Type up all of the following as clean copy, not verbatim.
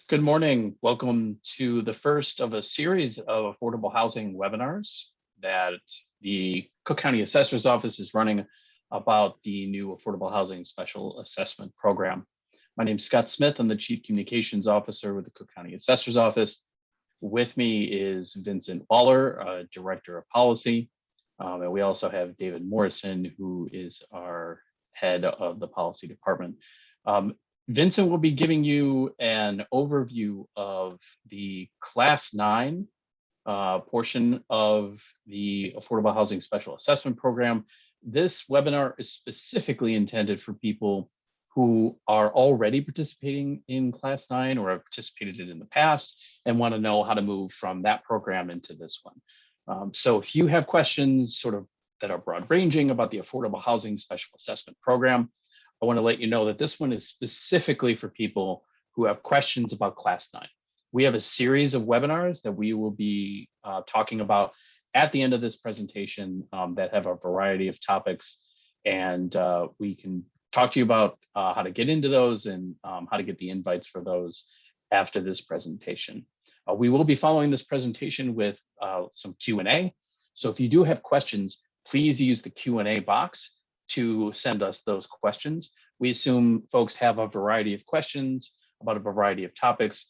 Good morning. Welcome to the first of a series of affordable housing webinars that the Cook County Assessor's Office is running about the new Affordable Housing Special Assessment Program. My name is Scott Smith. I'm the Chief Communications Officer with the Cook County Assessor's Office. With me is Vincent Waller, Director of Policy. And we also have David Morrison, who is our head of the policy department. Vincent will be giving you an overview of the Class 9 portion of the Affordable Housing Special Assessment Program. This webinar is specifically intended for people who are already participating in Class 9 or have participated in the past and want to know how to move from that program into this one. So if you have questions sort of that are broad ranging about the Affordable Housing Special Assessment Program, I want to let you know that this one is specifically for people who have questions about Class 9. We have a series of webinars that we will be talking about at the end of this presentation that have a variety of topics, and we can talk to you about how to get into those and how to get the invites for those after this presentation. We will be following this presentation with some Q&A. So if you do have questions, please use the Q&A box to send us those questions. We assume folks have a variety of questions about a variety of topics,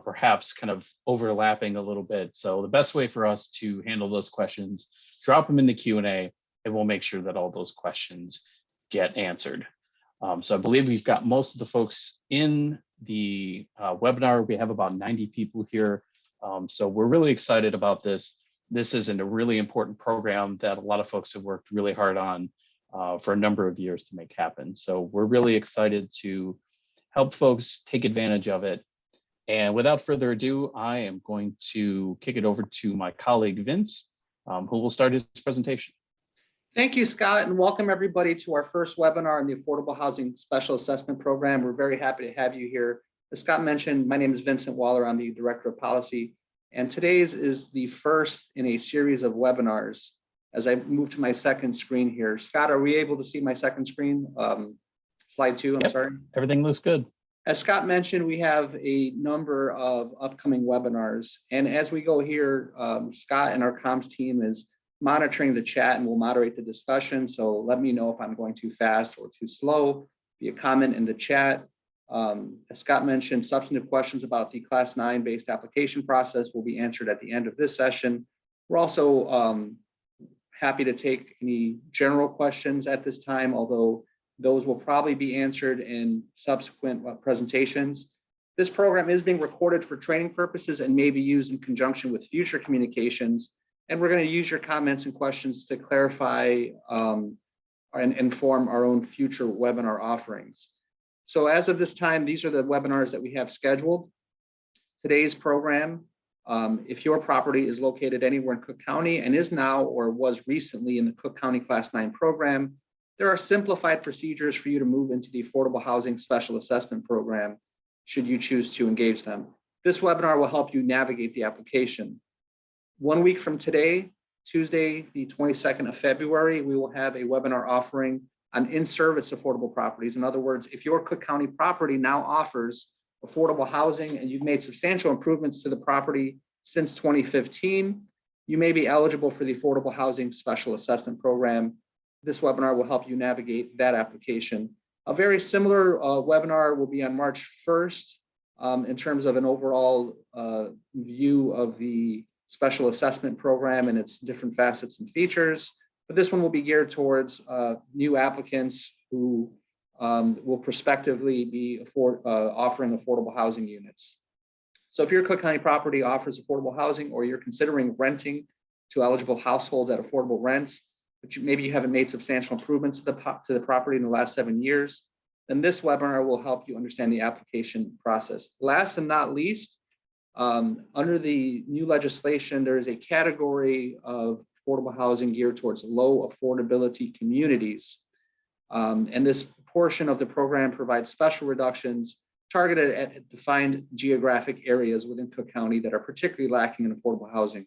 perhaps kind of overlapping a little bit. So the best way for us to handle those questions, drop them in the Q&A, and we'll make sure that all those questions get answered. So I believe we've got most of the folks in the webinar. We have about 90 people here. So we're really excited about this. This is a really important program that a lot of folks have worked really hard on for a number of years to make happen. So we're really excited to help folks take advantage of it. And without further ado, I am going to kick it over to my colleague, Vince, who will start his presentation. Thank you, Scott, and welcome everybody to our first webinar on the Affordable Housing Special Assessment Program. We're very happy to have you here. As Scott mentioned, my name is Vincent Waller. I'm the Director of Policy, and today's is the first in a series of webinars. As I move to my second screen here, Scott, are we able to see my second screen? Slide 2, I'm sorry. Everything looks good. As Scott mentioned, we have a number of upcoming webinars. And as we go here, Scott and our comms team is monitoring the chat and will moderate the discussion. So let me know if I'm going too fast or too slow. Be a comment in the chat. As Scott mentioned, substantive questions about the Class 9 based application process will be answered at the end of this session. We're also happy to take any general questions at this time, although those will probably be answered in subsequent presentations. This program is being recorded for training purposes and may be used in conjunction with future communications. And we're going to use your comments and questions to clarify and inform our own future webinar offerings. So as of this time, these are the webinars that we have scheduled. Today's program, if your property is located anywhere in Cook County and is now or was recently in the Cook County Class 9 program, there are simplified procedures for you to move into the Affordable Housing Special Assessment Program should you choose to engage them. This webinar will help you navigate the application. 1 week from today, Tuesday, the 22nd of February, we will have a webinar offering on in-service affordable properties. In other words, if your Cook County property now offers affordable housing and you've made substantial improvements to the property since 2015, you may be eligible for the Affordable Housing Special Assessment Program. This webinar will help you navigate that application. A very similar webinar will be on March 1st in terms of an overall view of the Special Assessment Program and its different facets and features. But this one will be geared towards new applicants who will prospectively be offering affordable housing units. So if your Cook County property offers affordable housing or you're considering renting to eligible households at affordable rents, but maybe you haven't made substantial improvements to the property in the last 7 years, then this webinar will help you understand the application process. Last and not least, under the new legislation, there is a category of affordable housing geared towards low affordability communities. And this portion of the program provides special reductions targeted at defined geographic areas within Cook County that are particularly lacking in affordable housing.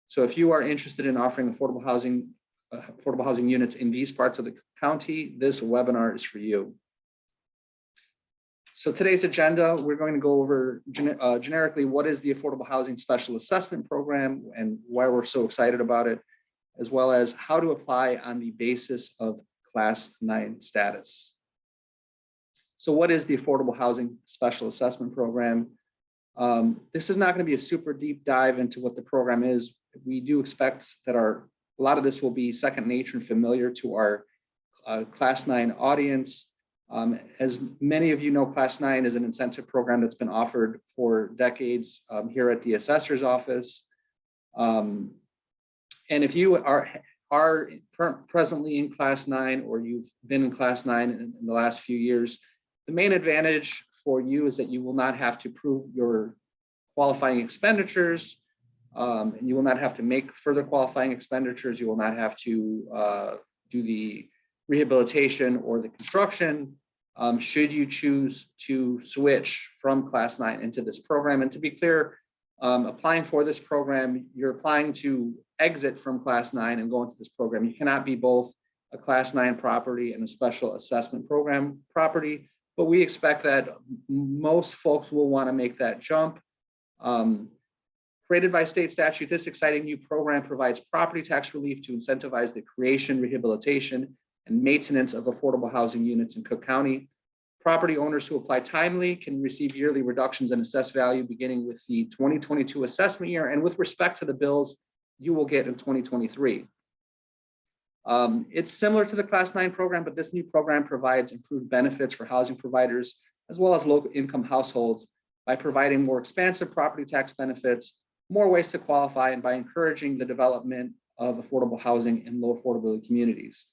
So if you are interested in offering affordable housing units in these parts of the county, this webinar is for you. So today's agenda, we're going to go over generically what is the Affordable Housing Special Assessment Program and why we're so excited about it, as well as how to apply on the basis of Class 9 status. So what is the Affordable Housing Special Assessment Program? This is not going to be a super deep dive into what the program is. We do expect that a lot of this will be second nature and familiar to our Class 9 audience. As many of you know, Class 9 is an incentive program that's been offered for decades here at the assessor's office. And if you are presently in Class 9 or you've been in Class 9 in the last few years, the main advantage for you is that you will not have to prove your qualifying expenditures. And you will not have to make further qualifying expenditures. You will not have to do the rehabilitation or the construction should you choose to switch from Class 9 into this program. And to be clear, applying for this program, you're applying to exit from Class 9 and go into this program. You cannot be both a Class 9 property and a special assessment program property, but we expect that most folks will want to make that jump. Created by state statute, this exciting new program provides property tax relief to incentivize the creation, rehabilitation, and maintenance of affordable housing units in Cook County. Property owners who apply timely can receive yearly reductions in assessed value beginning with the 2022 assessment year, and with respect to the bills you will get in 2023. It's similar to the Class 9 program, but this new program provides improved benefits for housing providers as well as low income households by providing more expansive property tax benefits, more ways to qualify, and by encouraging the development of affordable housing in low affordability communities.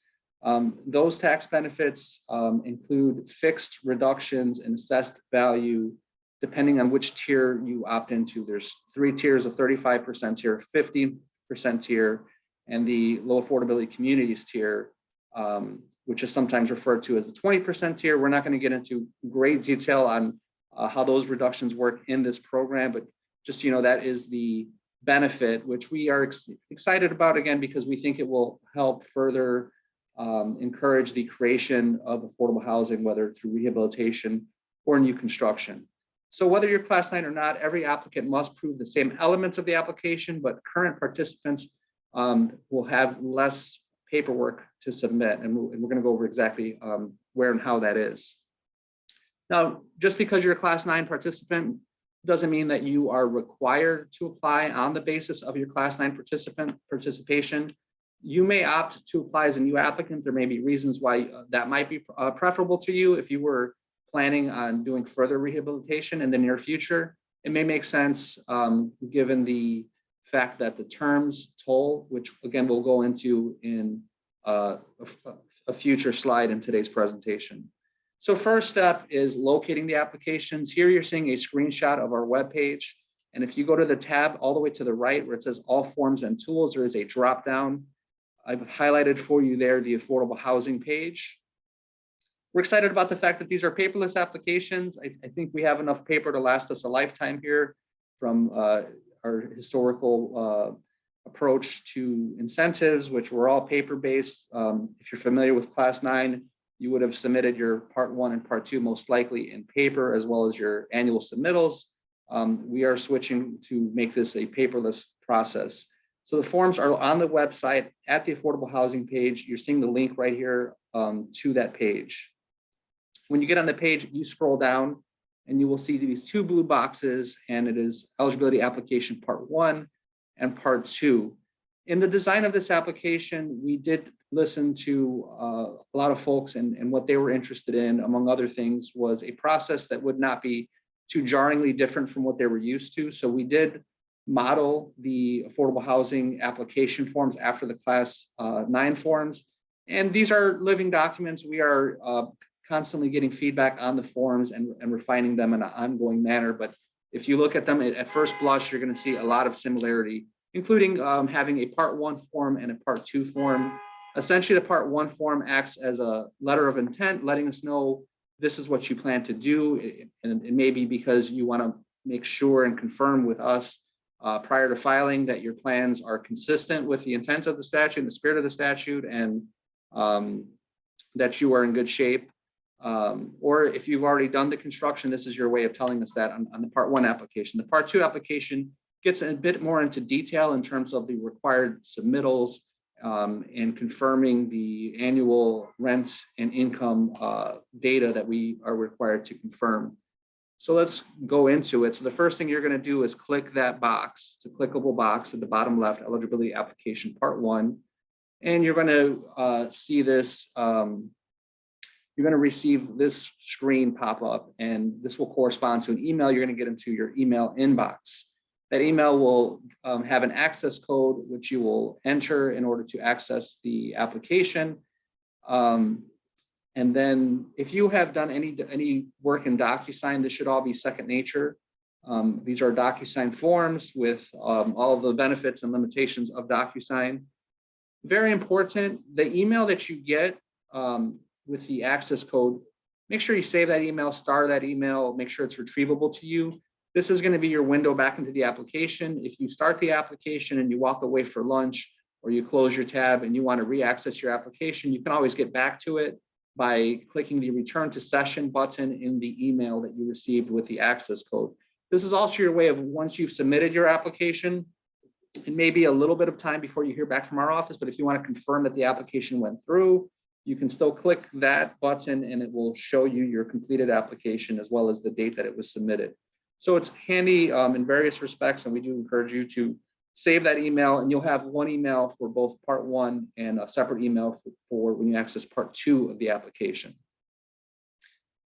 Those tax benefits include fixed reductions in assessed value, depending on which tier you opt into. There's 3 tiers, a 35% tier, 15% tier, and the low affordability communities tier, which is sometimes referred to as the 20% tier. We're not going to get into great detail on how those reductions work in this program, but just, that is the benefit, which we are excited about, again, because we think it will help further encourage the creation of affordable housing, whether through rehabilitation or new construction. So whether you're Class 9 or not, every applicant must prove the same elements of the application, but current participants will have less paperwork to submit, and we're going to go over exactly where and how that is. Now, just because you're a Class 9 participant doesn't mean that you are required to apply on the basis of your Class 9 participation. You may opt to apply as a new applicant. There may be reasons why that might be preferable to you. If you were planning on doing further rehabilitation in the near future, it may make sense given the fact that the terms toll, which again we'll go into in a future slide in today's presentation. So first step is locating the applications. Here you're seeing a screenshot of our webpage. And if you go to the tab all the way to the right where it says all forms and tools, there is a drop down. I've highlighted for you there the affordable housing page. We're excited about the fact that these are paperless applications. I think we have enough paper to last us a lifetime here from our historical approach to incentives, which were all paper-based. If you're familiar with Class 9, you would have submitted your Part 1 and Part 2 most likely in paper, as well as your annual submittals. We are switching to make this a paperless process. So the forms are on the website at the affordable housing page. You're seeing the link right here to that page. When you get on the page, you scroll down and you will see these 2 blue boxes, and it is eligibility application Part 1 and Part 2. In the design of this application, we did listen to a lot of folks, and what they were interested in, among other things, was a process that would not be too jarringly different from what they were used to. So we did model the affordable housing application forms after the Class 9 forms. And these are living documents. We are constantly getting feedback on the forms and refining them in an ongoing manner. But if you look at them at first blush, you're going to see a lot of similarity, including having a Part 1 form and a Part 2 form. Essentially, the Part 1 form acts as a letter of intent, letting us know this is what you plan to do. And it may be because you want to make sure and confirm with us prior to filing that your plans are consistent with the intent of the statute, the spirit of the statute, and that you are in good shape. Or if you've already done the construction, this is your way of telling us that on the Part 1 application. The Part 2 application gets a bit more into detail in terms of the required submittals and confirming the annual rent and income data that we are required to confirm. So let's go into it. So the first thing you're going to do is click that box. It's a clickable box at the bottom left, eligibility application Part 1. And you're going to see this, you're going to receive this screen pop up, and this will correspond to an email you're going to get into your email inbox. That email will have an access code, which you will enter in order to access the application. And then if you have done any work in DocuSign, this should all be second nature. These are DocuSign forms with all of the benefits and limitations of DocuSign. Very important, the email that you get with the access code, make sure you save that email, star that email, make sure it's retrievable to you. This is going to be your window back into the application. If you start the application and you walk away for lunch, or you close your tab and you want to re-access your application, you can always get back to it by clicking the return to session button in the email that you received with the access code. This is also your way of, once you've submitted your application, it may be a little bit of time before you hear back from our office, but if you want to confirm that the application went through, you can still click that button and it will show you your completed application as well as the date that it was submitted. So it's handy in various respects, and we do encourage you to save that email, and you'll have one email for both Part 1 and a separate email for when you access Part 2 of the application.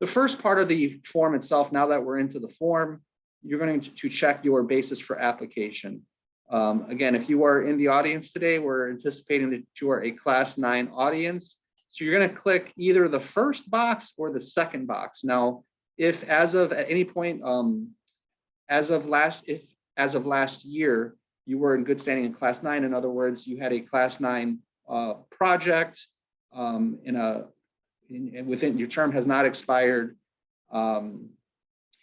The first part of the form itself, now that we're into the form, you're going to check your basis for application. Again, if you are in the audience today, we're anticipating that you are a Class 9 audience. So you're going to click either the first box or the second box. Now, if as of at any point, as of last year, you were in good standing in Class 9, in other words, you had a Class 9 project within your term has not expired, and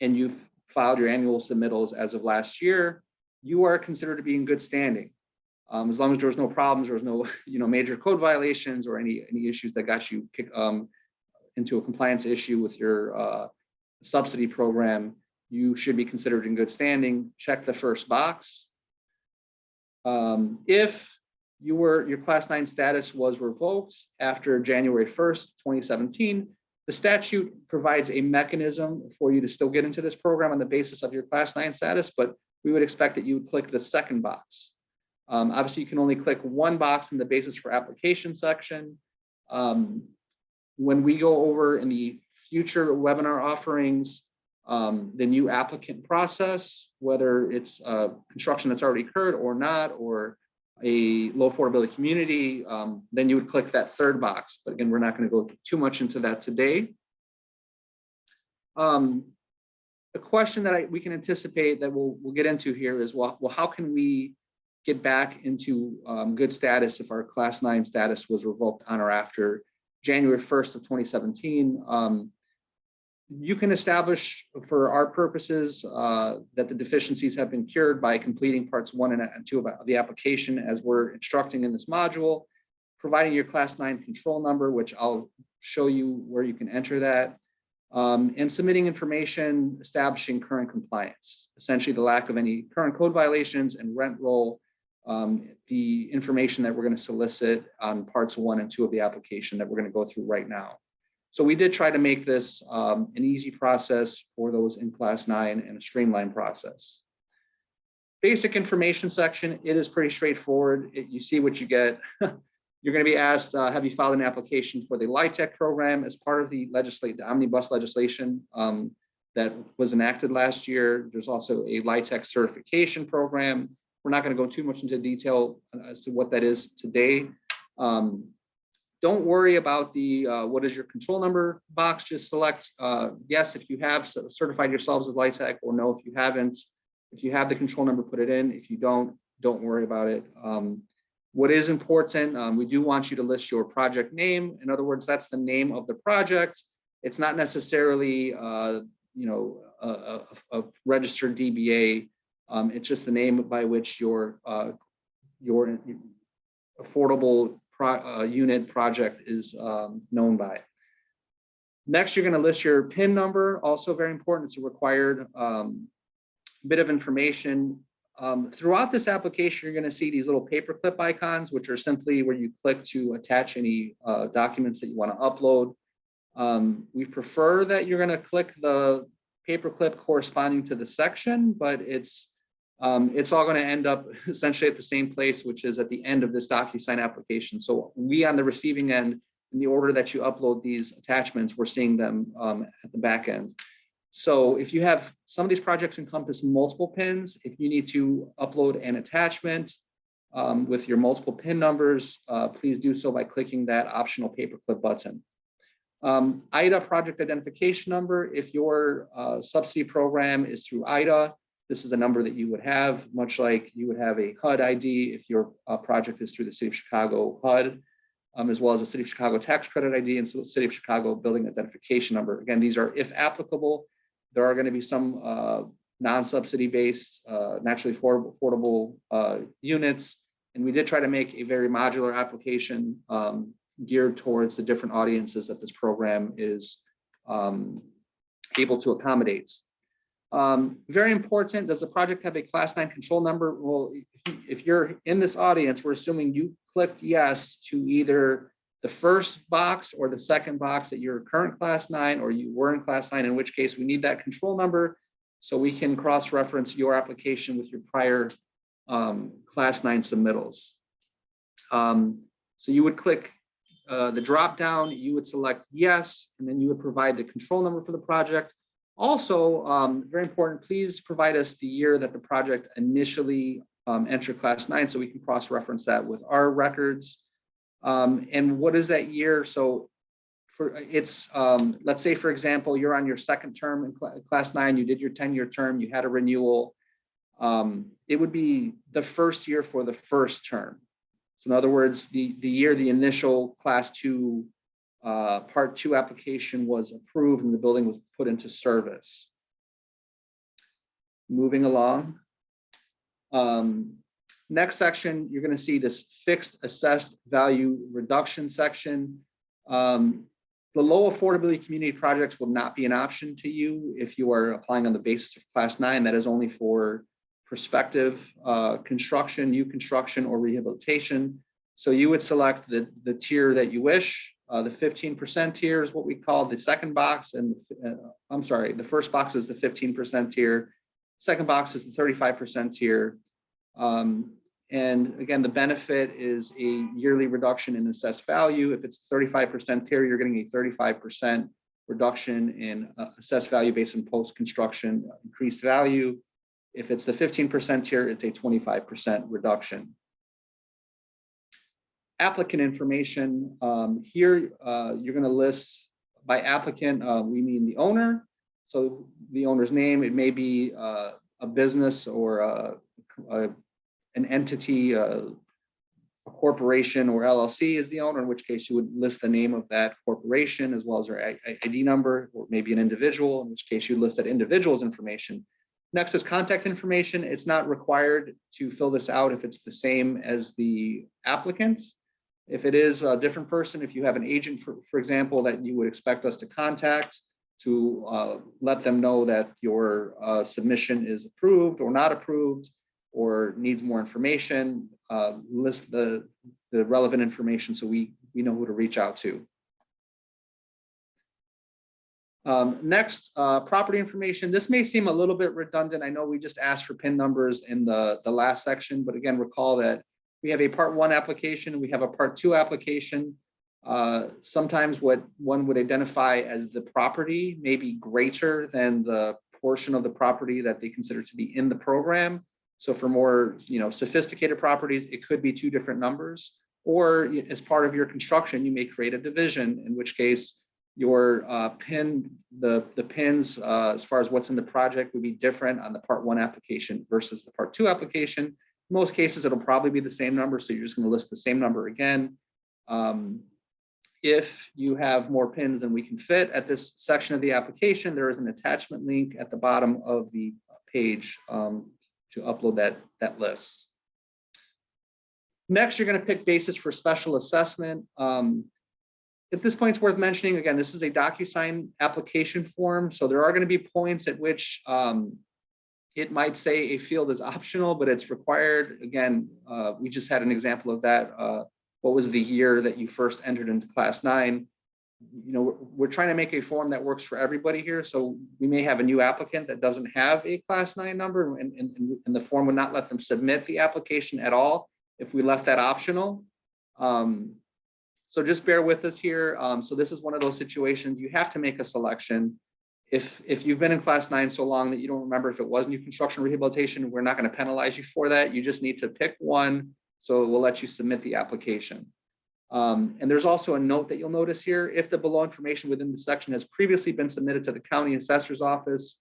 you've filed your annual submittals as of last year, you are considered to be in good standing. As long as there was no problems, there was no major code violations or any issues that got you into a compliance issue with your subsidy program, you should be considered in good standing. Check the first box. If your Class 9 status was revoked after January 1st, 2017, the statute provides a mechanism for you to still get into this program on the basis of your Class 9 status, but we would expect that you would click the second box. Obviously, you can only click one box in the basis for application section. When we go over in the future webinar offerings, the new applicant process, whether it's construction that's already occurred or not, or a low affordability community, then you would click that third box. But again, we're not going to go too much into that today. A question that we can anticipate that we'll get into here is, well, how can we get back into good status if our Class 9 status was revoked on or after January 1st of 2017? You can establish for our purposes that the deficiencies have been cured by completing parts 1 and 2 of the application as we're instructing in this module, providing your Class 9 control number, which I'll show you where you can enter that, and submitting information establishing current compliance, essentially the lack of any current code violations and rent roll, the information that we're going to solicit on parts 1 and 2 of the application that we're going to go through right now. So we did try to make this an easy process for those in Class 9 and a streamlined process. Basic information section, it is pretty straightforward. You see what you get. You're going to be asked, have you filed an application for the LIHTC program as part of the omnibus legislation that was enacted last year? There's also a LIHTC certification program. We're not going to go too much into detail as to what that is today. Don't worry about the what is your control number box. Just select yes if you have certified yourselves as LIHTC, or no if you haven't. If you have the control number, put it in. If you don't worry about it. What is important, we do want you to list your project name. In other words, that's the name of the project. It's not necessarily a registered DBA. It's just the name by which your affordable unit project is known by. Next, you're going to list your PIN number. Also very important. It's a required bit of information. Throughout this application, you're going to see these little paperclip icons, which are simply where you click to attach any documents that you want to upload. We prefer that you're going to click the paperclip corresponding to the section, but it's all going to end up essentially at the same place, which is at the end of this DocuSign application. So we on the receiving end, in the order that you upload these attachments, we're seeing them at the back end. So if you have, some of these projects encompass multiple pins, if you need to upload an attachment with your multiple pin numbers, please do so by clicking that optional paperclip button. IDA project identification number. If your subsidy program is through IDA, this is a number that you would have, much like you would have a HUD ID if your project is through the City of Chicago HUD, as well as the City of Chicago tax credit ID and so the City of Chicago building identification number. Again, these are, if applicable. There are going to be some non-subsidy based, naturally affordable units. And we did try to make a very modular application geared towards the different audiences that this program is able to accommodate. Very important, does the project have a Class 9 control number? Well, if you're in this audience, we're assuming you clicked yes to either the first box or the second box that you're current Class 9 or you were in Class 9, in which case we need that control number so we can cross-reference your application with your prior Class 9 submittals. So you would click the drop down, you would select yes, and then you would provide the control number for the project. Also, very important, please provide us the year that the project initially entered Class 9 so we can cross-reference that with our records. And what is that year? So for it's, let's say, for example, you're on your second term in Class 9, you did your 10-year term, you had a renewal. It would be the first year for the first term. So in other words, the year the initial Class 2 Part 2 application was approved and the building was put into service. Moving along. Next section, you're going to see this fixed assessed value reduction section. The low affordability community projects will not be an option to you if you are applying on the basis of Class 9. That is only for prospective construction, new construction, or rehabilitation. So you would select the tier that you wish. The 15% tier is what we call the second box, and I'm sorry, the first box is the 15% tier. Second box is the 35% tier. And again, the benefit is a yearly reduction in assessed value. If it's 35% tier, you're getting a 35% reduction in assessed value based on post-construction increased value. If it's the 15% tier, it's a 25% reduction. Applicant information. Here, you're going to list by applicant, we mean the owner. So the owner's name, it may be a business or an entity, a corporation or LLC is the owner, in which case you would list the name of that corporation as well as their ID number, or maybe an individual, in which case you list that individual's information. Next is contact information. It's not required to fill this out if it's the same as the applicant's. If it is a different person, if you have an agent, for example, that you would expect us to contact to let them know that your submission is approved or not approved or needs more information, list the relevant information so we know who to reach out to. Next, property information. This may seem a little bit redundant. I know we just asked for PIN numbers in the last section, but again, recall that we have a Part 1 application, we have a Part 2 application. Sometimes what one would identify as the property may be greater than the portion of the property that they consider to be in the program. So for more, sophisticated properties, it could be two different numbers. Or as part of your construction, you may create a division, in which case your PIN, the PINs as far as what's in the project would be different on the Part 1 application versus the Part 2 application. In most cases, it'll probably be the same number, so you're just going to list the same number again. If you have more PINs than we can fit at this section of the application, there is an attachment link at the bottom of the page to upload that list. Next, you're going to pick basis for special assessment. At this point, it's worth mentioning, again, this is a DocuSign application form. So there are going to be points at which it might say a field is optional, but it's required. Again, we just had an example of that. What was the year that you first entered into class 9? You know, we're trying to make a form that works for everybody here. So we may have a new applicant that doesn't have a class 9 number, and the form would not let them submit the application at all if we left that optional. So just bear with us here. So this is one of those situations you have to make a selection. If you've been in class 9 so long that you don't remember if it was new construction rehabilitation, we're not going to penalize you for that. You just need to pick one, so we'll let you submit the application. And there's also a note that you'll notice here. If the below information within the section has previously been submitted to the county assessor's office,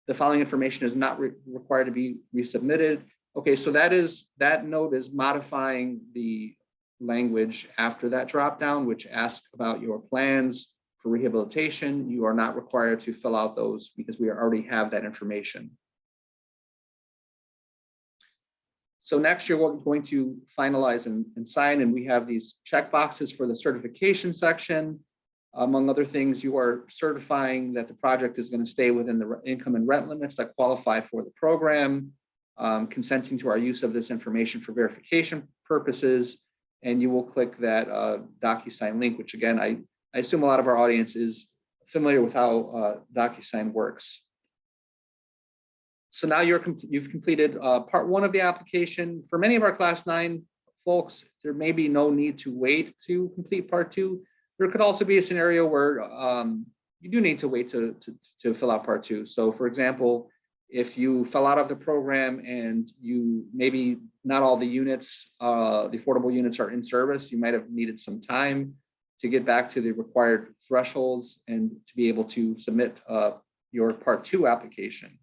the following information is not required to be resubmitted. Okay, so that note is modifying the language after that drop down, which asks about your plans for rehabilitation. You are not required to fill out those because we already have that information. So next year, we're going to finalize and sign, and we have these check boxes for the certification section. Among other things, you are certifying that the project is going to stay within the income and rent limits that qualify for the program, consenting to our use of this information for verification purposes, and you will click that DocuSign link, which again, I assume a lot of our audience is familiar with how DocuSign works. So now you've completed part 1 of the application. For many of our class 9 folks, there may be no need to wait to complete part 2. There could also be a scenario where you do need to wait to fill out part 2. So for example, if you fell out of the program and you maybe not all the units, the affordable units are in service, you might have needed some time to get back to the required thresholds and to be able to submit your part 2 application.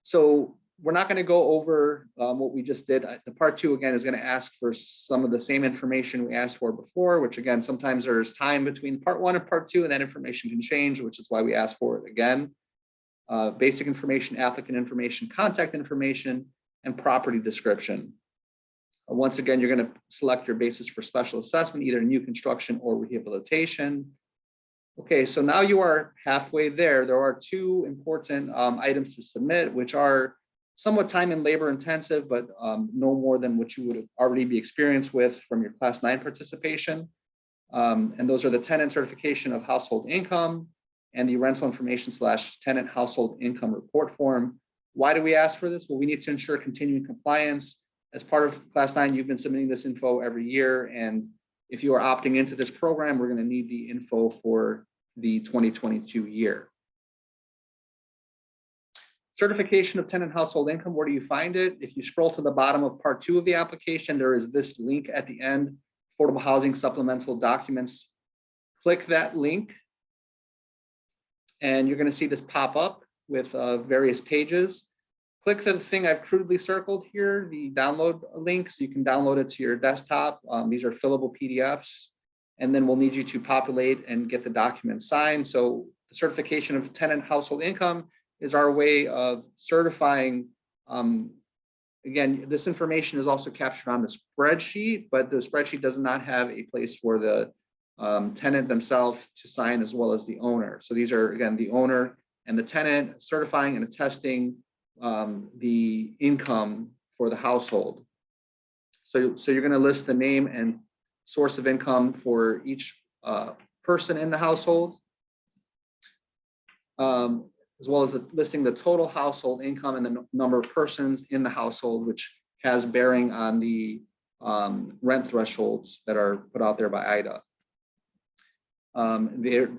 So we're not going to go over what we just did. The part 2 again is going to ask for some of the same information we asked for before, which again, sometimes there's time between part 1 and part 2, and that information can change, which is why we ask for it again. Basic information, applicant information, contact information, and property description. Once again, you're going to select your basis for special assessment, either new construction or rehabilitation. Okay, so now you are halfway there. There are 2 important items to submit, which are somewhat time and labor intensive, but no more than what you would already be experienced with from your class 9 participation. And those are the tenant certification of household income and the rental information / tenant household income report form. Why do we ask for this? Well, we need to ensure continuing compliance. As part of class 9, you've been submitting this info every year, and if you are opting into this program, we're going to need the info for the 2022 year. Certification of tenant household income, where do you find it? If you scroll to the bottom of part 2 of the application, there is this link at the end, Affordable Housing Supplemental Documents. Click that link, and you're going to see this pop up with various pages. Click the thing I've crudely circled here, the download link, so you can download it to your desktop. These are fillable PDFs, and then we'll need you to populate and get the document signed. So the certification of tenant household income is our way of certifying. Again, this information is also captured on the spreadsheet, but the spreadsheet does not have a place for the tenant themselves to sign, as well as the owner. So these are, again, the owner and the tenant certifying and attesting the income for the household. So you're going to list the name and source of income for each person in the household, as well as listing the total household income and the number of persons in the household, which has bearing on the rent thresholds that are put out there by IDA.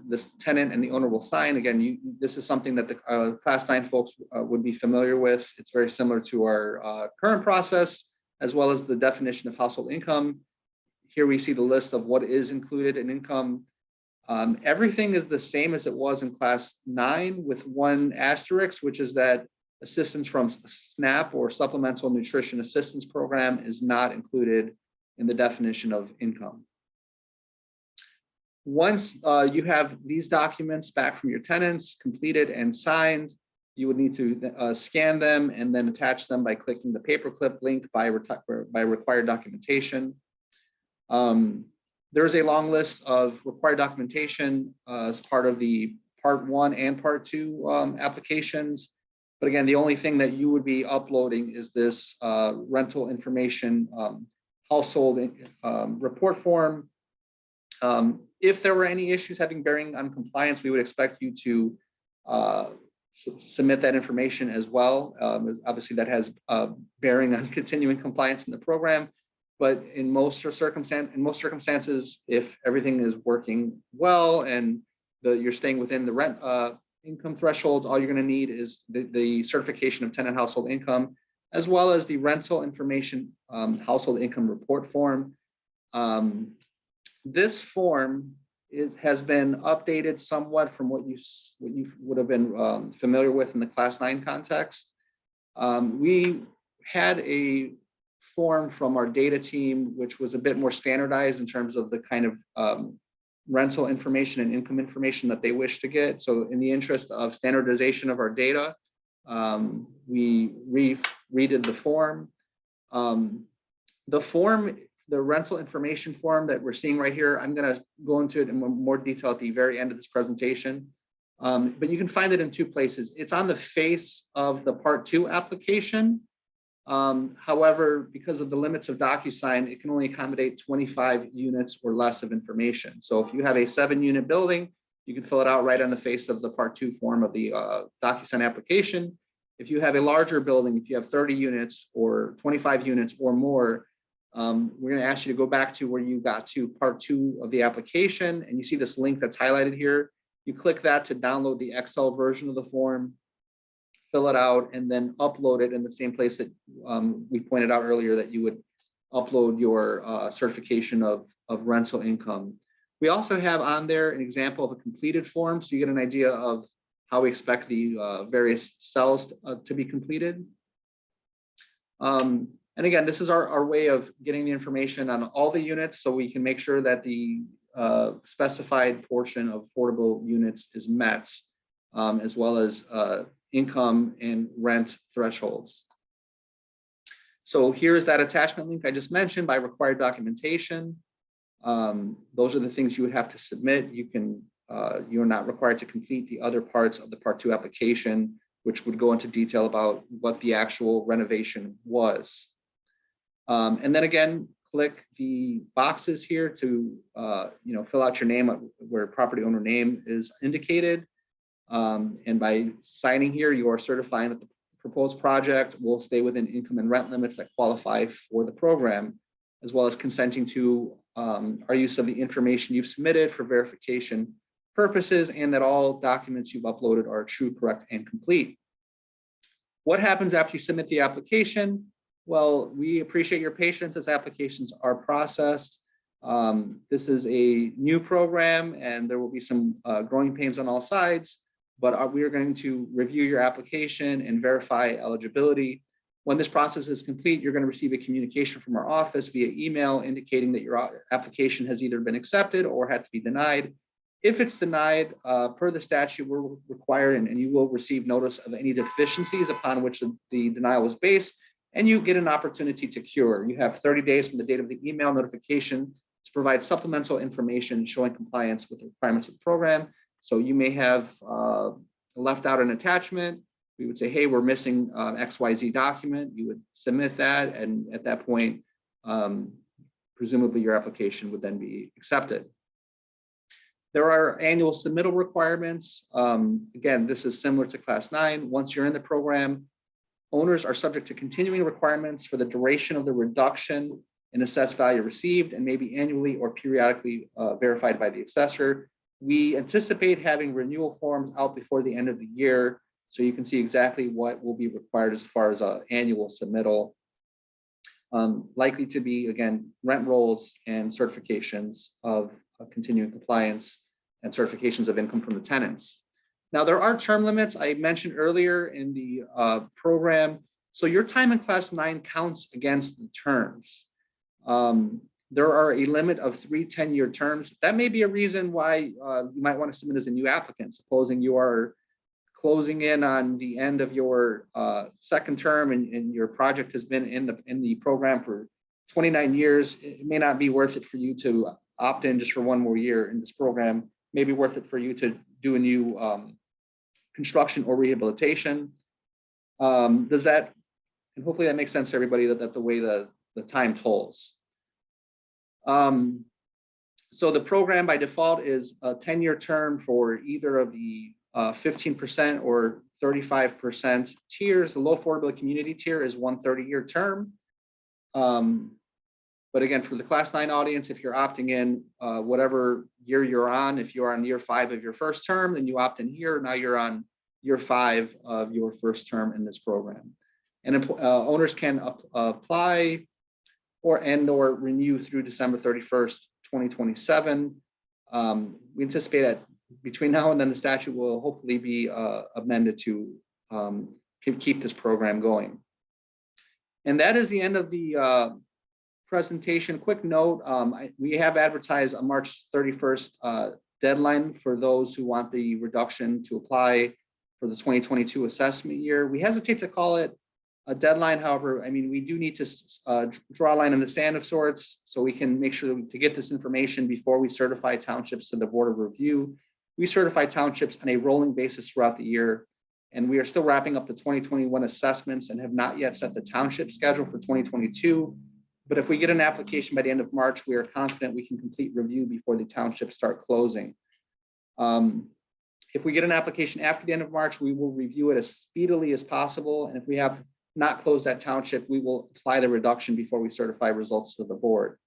This tenant and the owner will sign. Again, this is something that the class 9 folks would be familiar with. It's very similar to our current process, as well as the definition of household income. Here we see the list of what is included in income. Everything is the same as it was in class 9, with one asterisk, which is that assistance from SNAP or Supplemental Nutrition Assistance Program is not included in the definition of income. Once you have these documents back from your tenants completed and signed, you would need to scan them and then attach them by clicking the paperclip link by required documentation. There's a long list of required documentation as part of the Part 1 and Part 2 applications. But again, the only thing that you would be uploading is this rental information household report form. If there were any issues having bearing on compliance, we would expect you to submit that information as well. Obviously, that has bearing on continuing compliance in the program. But in most circumstances, if everything is working well and you're staying within the rent income thresholds, all you're going to need is the certification of tenant household income, as well as the rental information household income report form. This form has been updated somewhat from what you would have been familiar with in the Class 9 context. We had a form from our data team, which was a bit more standardized in terms of the kind of rental information and income information that they wish to get. So in the interest of standardization of our data, we redid the form. The rental information form that we're seeing right here, I'm going to go into it in more detail at the very end of this presentation. But you can find it in two places. It's on the face of the Part 2 application. However, because of the limits of DocuSign, it can only accommodate 25 units or less of information. So if you have a 7-unit building, you can fill it out right on the face of the Part 2 form of the DocuSign application. If you have a larger building, if you have 30 units or 25 units or more, we're going to ask you to go back to where you got to Part 2 of the application, and you see this link that's highlighted here. You click that to download the Excel version of the form, fill it out, and then upload it in the same place that we pointed out earlier that you would upload your certification of rental income. We also have on there an example of a completed form, so you get an idea of how we expect the various cells to be completed. And again, this is our way of getting the information on all the units so we can make sure that the specified portion of affordable units is met, as well as income and rent thresholds. So here's that attachment link I just mentioned by required documentation. Those are the things you would have to submit. You're not required to complete the other parts of the Part 2 application, which would go into detail about what the actual renovation was. And then again, click the boxes here to fill out your name where property owner name is indicated. And by signing here, you are certifying that the proposed project will stay within income and rent limits that qualify for the program, as well as consenting to our use of the information you've submitted for verification purposes, and that all documents you've uploaded are true, correct, and complete. What happens after you submit the application? Well, we appreciate your patience as applications are processed. This is a new program and there will be some growing pains on all sides, but we are going to review your application and verify eligibility. When this process is complete, you're going to receive a communication from our office via email indicating that your application has either been accepted or had to be denied. If it's denied, per the statute, we're required and you will receive notice of any deficiencies upon which the denial was based, and you get an opportunity to cure. You have 30 days from the date of the email notification to provide supplemental information showing compliance with the requirements of the program. So you may have left out an attachment. We would say, hey, we're missing XYZ document. You would submit that, and at that point, presumably your application would then be accepted. There are annual submittal requirements. Again, this is similar to Class 9. Once you're in the program, owners are subject to continuing requirements for the duration of the reduction in assessed value received and may be annually or periodically verified by the assessor. We anticipate having renewal forms out before the end of the year, so you can see exactly what will be required as far as annual submittal. Likely to be, again, rent rolls and certifications of continuing compliance and certifications of income from the tenants. Now, there are term limits I mentioned earlier in the program. So your time in Class 9 counts against the terms. There are a limit of 3 10-year terms. That may be a reason why you might want to submit as a new applicant. Supposing you are closing in on the end of your second term and your project has been in the program for 29 years, it may not be worth it for you to opt in just for one more year in this program, may be worth it for you to do a new construction or rehabilitation. Does that, and hopefully that makes sense to everybody, that the way the time tolls. So the program by default is a 10-year term for either of the 15% or 35% tiers. The low affordability community tier is 130-year term. But again, for the class 9 audience, if you're opting in whatever year you're on, if you're on year 5 of your first term, then you opt in here. Now you're on year 5 of your first term in this program. And owners can apply or renew through December 31st, 2027. We anticipate that between now and then the statute will hopefully be amended to keep this program going. And that is the end of the presentation. Quick note, we have advertised a March 31st deadline for those who want the reduction to apply for the 2022 assessment year. We hesitate to call it a deadline. However, I mean, we do need to draw a line in the sand of sorts so we can make sure to get this information before we certify townships to the Board of Review. We certify townships on a rolling basis throughout the year, and we are still wrapping up the 2021 assessments and have not yet set the township schedule for 2022. But if we get an application by the end of March, we are confident we can complete review before the townships start closing. If we get an application after the end of March, we will review it as speedily as possible. And if we have not closed that township, we will apply the reduction before we certify results to the board.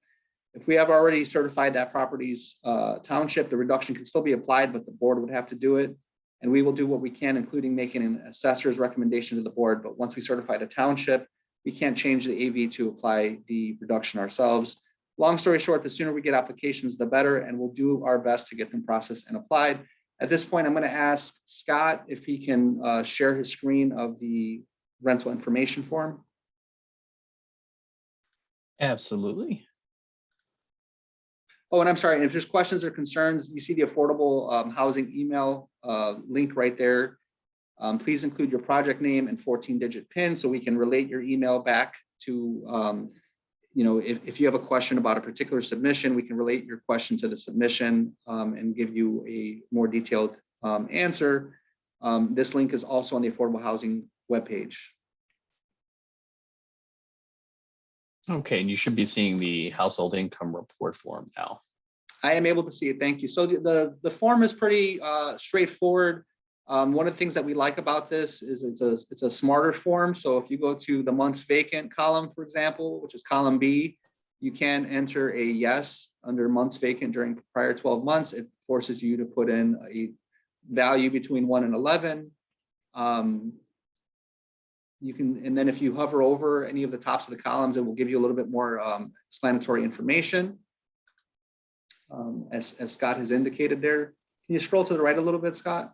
If we have already certified that property's township, the reduction can still be applied, but the board would have to do it. And we will do what we can, including making an assessor's recommendation to the board. But once we certify the township, we can't change the AV to apply the reduction ourselves. Long story short, the sooner we get applications, the better, and we'll do our best to get them processed and applied. At this point, I'm going to ask Scott if he can share his screen of the rental information form. Absolutely. Oh, and I'm sorry, and if there's questions or concerns, you see the affordable housing email link right there. Please include your project name and 14-digit PIN so we can relate your email back to, if you have a question about a particular submission, we can relate your question to the submission and give you a more detailed answer. This link is also on the affordable housing webpage. Okay, and you should be seeing the household income report form now. I am able to see it, thank you. So the form is pretty straightforward. One of the things that we like about this is it's a smarter form. So if you go to the months vacant column, for example, which is column B, you can enter a yes under months vacant during prior 12 months. It forces you to put in a value between 1 and 11. You can, and then if you hover over any of the tops of the columns, it will give you a little bit more explanatory information. As Scott has indicated there. Can you scroll to the right a little bit, Scott?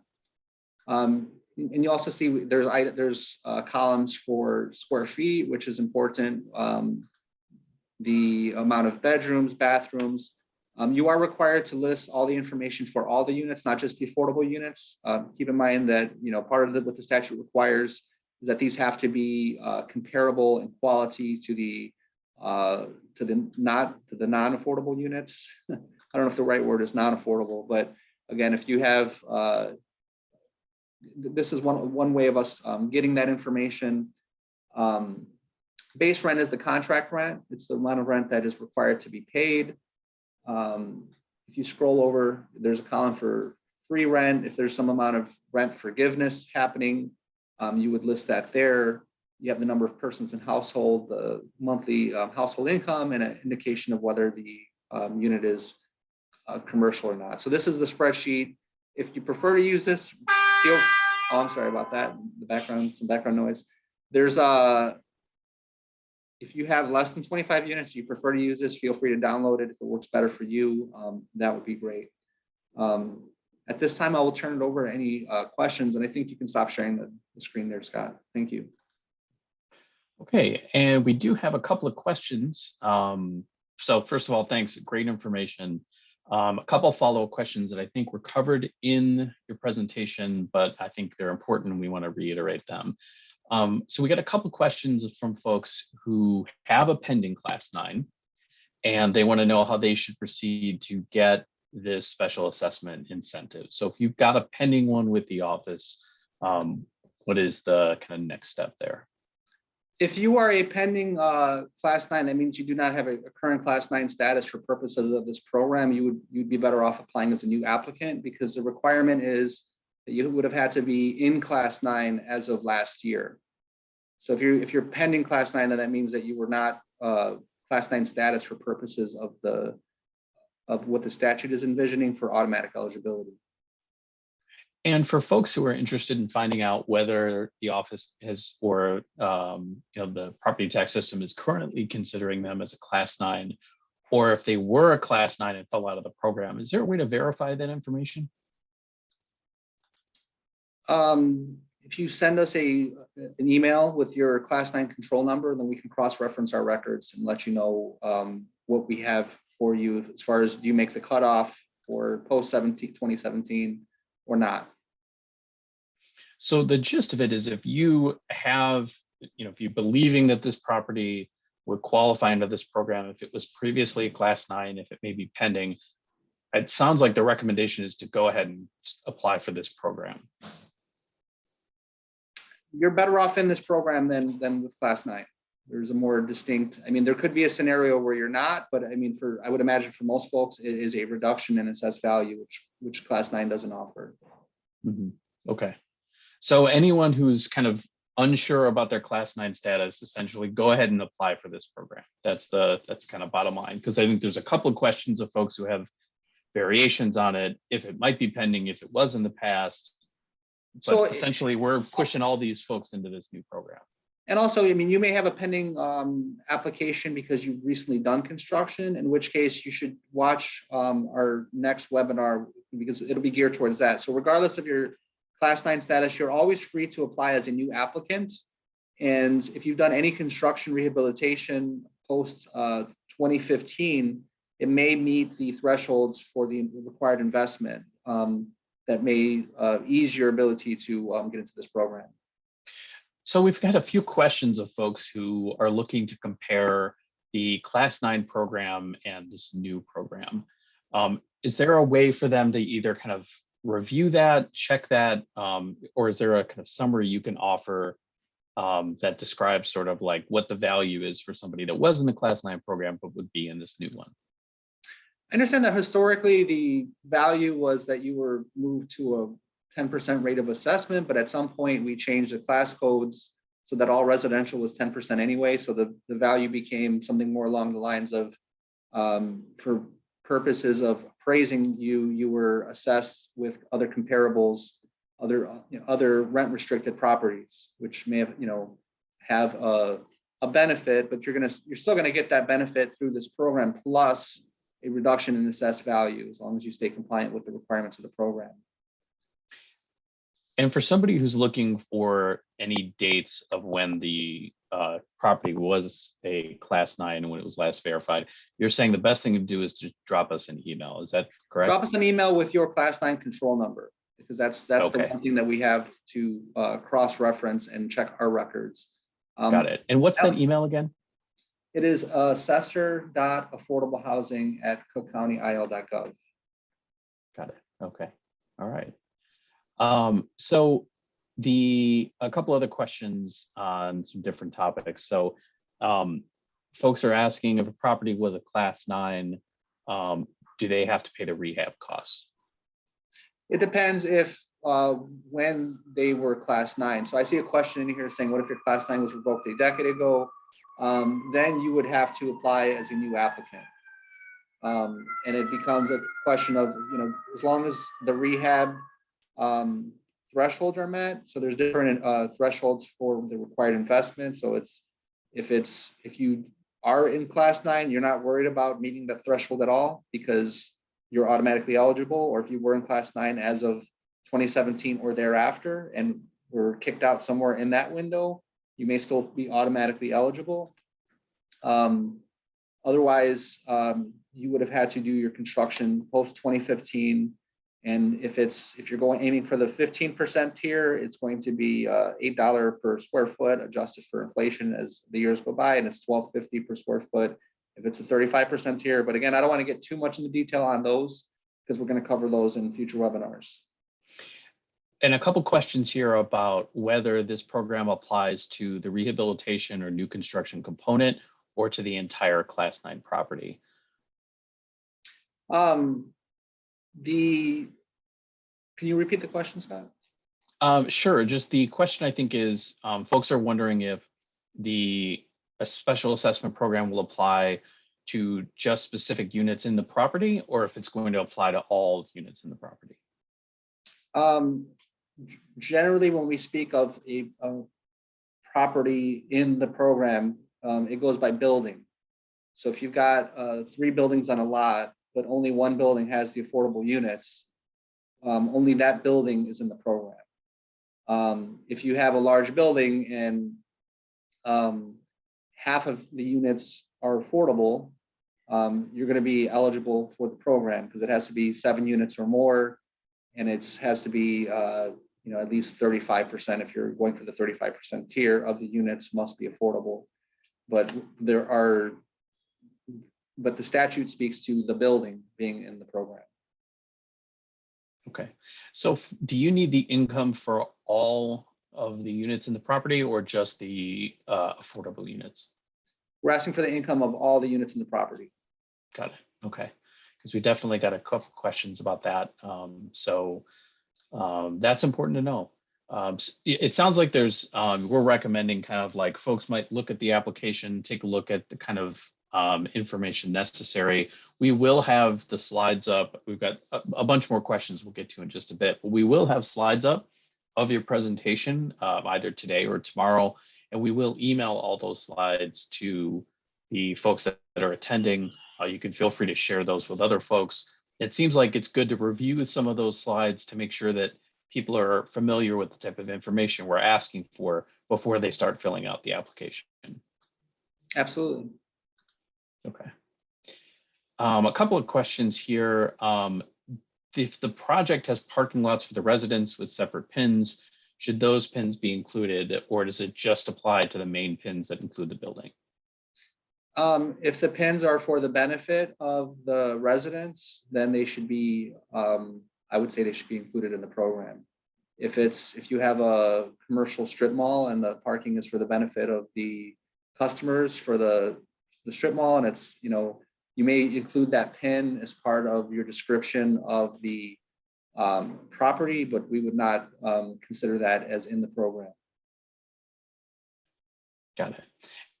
And you also see there's columns for square feet, which is important. The amount of bedrooms, bathrooms. You are required to list all the information for all the units, not just the affordable units. Keep in mind that part of what the statute requires is that these have to be comparable in quality to the non-affordable units. I don't know if the right word is non-affordable, but again, if you have this is one way of us getting that information. Base rent is the contract rent. It's the amount of rent that is required to be paid. If you scroll over, there's a column for free rent. If there's some amount of rent forgiveness happening, you would list that there. You have the number of persons in household, the monthly household income, and an indication of whether the unit is commercial or not. So this is the spreadsheet. If you prefer to use this, I'm sorry about that. The background, some background noise. There's if you have less than 25 units, you prefer to use this, feel free to download it. If it works better for you, that would be great. At this time, I will turn it over to any questions, and I think you can stop sharing the screen there, Scott. Thank you. Okay, and we do have a couple of questions. So first of all, thanks, great information. A couple of follow-up questions that I think were covered in your presentation, but I think they're important and we want to reiterate them. So we got a couple of questions from folks who have a pending Class 9 and they want to know how they should proceed to get this special assessment incentive. So if you've got a pending one with the office, what is the kind of next step there? If you are a pending class 9, that means you do not have a current class 9 status for purposes of this program. You'd be better off applying as a new applicant, because the requirement is that you would have had to be in class 9 as of last year. So if you're pending class 9, then that means that you were not class 9 status for purposes of what the statute is envisioning for automatic eligibility. And for folks who are interested in finding out whether the office has, or the property tax system is currently considering them as a class 9, or if they were a class 9 and fell out of the program, is there a way to verify that information? If you send us an email with your class 9 control number, then we can cross-reference our records and let you know what we have for you as far as, do you make the cutoff for post 2017 or not. So the gist of it is, if you have, if you're believing that this property would qualify under this program, if it was previously a class 9, if it may be pending, it sounds like the recommendation is to go ahead and apply for this program. You're better off in this program than with class 9. There's a more distinct, there could be a scenario where you're not, but I would imagine for most folks, it is a reduction in assessed value, which class 9 doesn't offer. Mm-hmm. Okay. So anyone who's kind of unsure about their class 9 status, essentially go ahead and apply for this program. That's kind of bottom line, because I think there's a couple of questions of folks who have variations on it, if it might be pending, if it was in the past. But so essentially, we're pushing all these folks into this new program. And also, you may have a pending application because you've recently done construction, in which case you should watch our next webinar, because it'll be geared towards that. So regardless of your class 9 status, you're always free to apply as a new applicant. And if you've done any construction rehabilitation post 2015, it may meet the thresholds for the required investment that may ease your ability to get into this program. So we've got a few questions of folks who are looking to compare the class 9 program and this new program. Is there a way for them to either kind of review that, check that, or is there a kind of summary you can offer that describes sort of like what the value is for somebody that was in the class 9 program but would be in this new one? I understand that historically the value was that you were moved to a 10% rate of assessment, but at some point we changed the class codes so that all residential was 10% anyway. So the value became something more along the lines of, for purposes of appraising you, you were assessed with other comparables, other rent restricted properties, which may have a benefit, but you're still gonna get that benefit through this program, plus a reduction in assessed value, as long as you stay compliant with the requirements of the program. And for somebody who's looking for any dates of when the property was a class 9 and when it was last verified, you're saying the best thing to do is just drop us an email. Is that correct? Drop us an email with your class 9 control number, because that's okay. The one thing that we have to cross-reference and check our records. Got it. And what's that email again? It is assessor.affordablehousing@cookcountyil.gov. Got it. Okay. All right. So a couple other questions on some different topics. So folks are asking, if a property was a class 9, do they have to pay the rehab costs? It depends if when they were class 9. So I see a question in here saying, what if your class 9 was revoked a decade ago? Then you would have to apply as a new applicant. And it becomes a question of, as long as the rehab thresholds are met. So there's different thresholds for the required investment. So if you are in class 9, you're not worried about meeting the threshold at all because you're automatically eligible. Or if you were in class 9 as of 2017 or thereafter and were kicked out somewhere in that window, you may still be automatically eligible. Otherwise, you would have had to do your construction post 2015. And if you're aiming for the 15% tier, it's going to be $8 per square foot adjusted for inflation as the years go by, and it's $12.50 per square foot if it's a 35% tier. But again, I don't want to get too much into detail on those because we're going to cover those in future webinars. And a couple questions here about whether this program applies to the rehabilitation or new construction component or to the entire Class 9 property. Can you repeat the question, Scott? Sure. Just the question I think is, folks are wondering if a special assessment program will apply to just specific units in the property, or if it's going to apply to all units in the property. Generally, when we speak of a property in the program, it goes by building. So if you've got 3 buildings on a lot, but only one building has the affordable units, only that building is in the program. If you have a large building and half of the units are affordable, you're going to be eligible for the program because it has to be 7 units or more, and it has to be at least 35%. If you're going for the 35% tier of the units must be affordable. But the statute speaks to the building being in the program. Okay, so do you need the income for all of the units in the property or just the affordable units? We're asking for the income of all the units in the property. Got it. Okay, because we definitely got a couple questions about that. That's important to know. It sounds like there's we're recommending kind of like folks might look at the application, take a look at the kind of information necessary. We will have the slides up. We've got a bunch more questions we'll get to in just a bit, but we will have slides up of your presentation either today or tomorrow, and we will email all those slides to the folks that are attending. You can feel free to share those with other folks. It seems like it's good to review some of those slides to make sure that people are familiar with the type of information we're asking for before they start filling out the application. Absolutely. Okay. A couple of questions here. If the project has parking lots for the residents with separate pins, should those pins be included, or does it just apply to the main pins that include the building? If the pins are for the benefit of the residents, then they should be, I would say they should be included in the program. If you have a commercial strip mall and the parking is for the benefit of the customers for the strip mall, and it's, you may include that pin as part of your description of the property, but we would not consider that as in the program. Got it.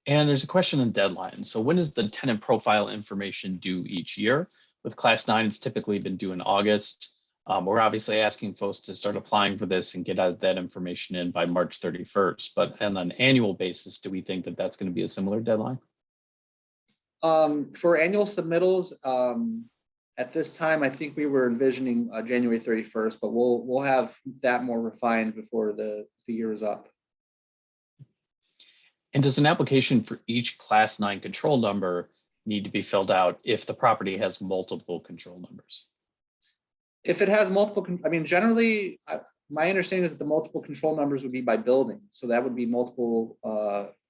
And there's a question on deadline. So when is the tenant profile information due each year? With Class 9, it's typically been due in August. We're obviously asking folks to start applying for this and get that information in by March 31st. But on an annual basis, do we think that that's going to be a similar deadline? For annual submittals, at this time, I think we were envisioning January 31st, but we'll have that more refined before the year is up. And does an application for each Class 9 control number need to be filled out if the property has multiple control numbers? If it has multiple, generally, my understanding is that the multiple control numbers would be by building. So that would be multiple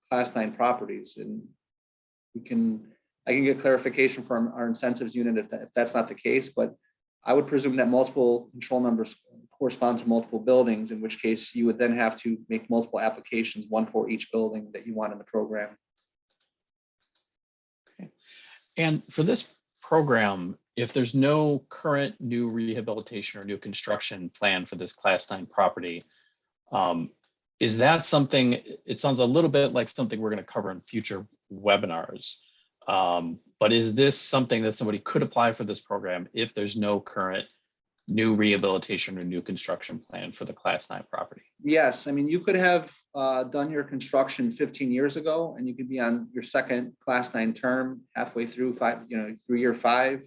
Class 9 properties. And I can get clarification from our incentives unit if that's not the case, but I would presume that multiple control numbers correspond to multiple buildings, in which case you would then have to make multiple applications, one for each building that you want in the program. Okay. And for this program, if there's no current new rehabilitation or new construction plan for this Class 9 property, is that something, it sounds a little bit like something we're going to cover in future webinars. But is this something that somebody could apply for this program if there's no current new rehabilitation or new construction plan for the Class 9 property? Yes, you could have done your construction 15 years ago, and you could be on your second Class 9 term halfway through through year 5,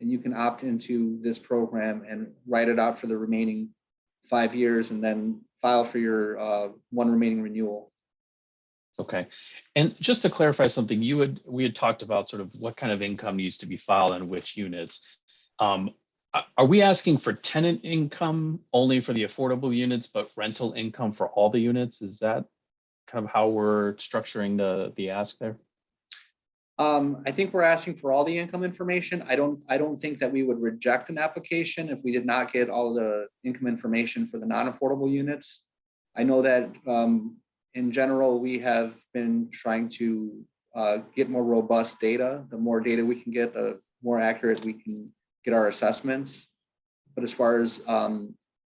and you can opt into this program and write it out for the remaining 5 years, and then file for your one remaining renewal. Okay, and just to clarify something, we had talked about sort of what kind of income needs to be filed in which units. Are we asking for tenant income only for the affordable units, but rental income for all the units? Is that kind of how we're structuring the ask there? I think we're asking for all the income information. I don't think that we would reject an application if we did not get all the income information for the non-affordable units. I know that in general, we have been trying to get more robust data. The more data we can get, the more accurate we can get our assessments. But as far as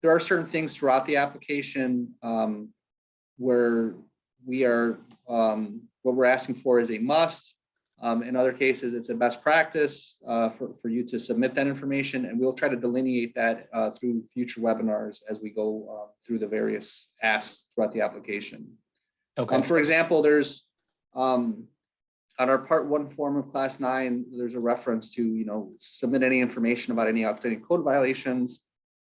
there are certain things throughout the application where we are, what we're asking for is a must. In other cases, it's a best practice for you to submit that information, and we'll try to delineate that through future webinars as we go through the various asks throughout the application. Okay. For example, there's on our part 1 form of class 9, there's a reference to submit any information about any outstanding code violations,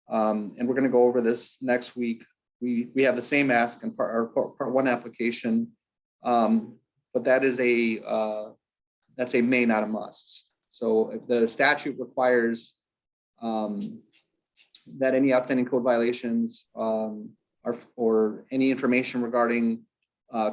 and we're going to go over this next week. We have the same ask in our part 1 application, but that is that's a may, not a must. So if the statute requires that any outstanding code violations or any information regarding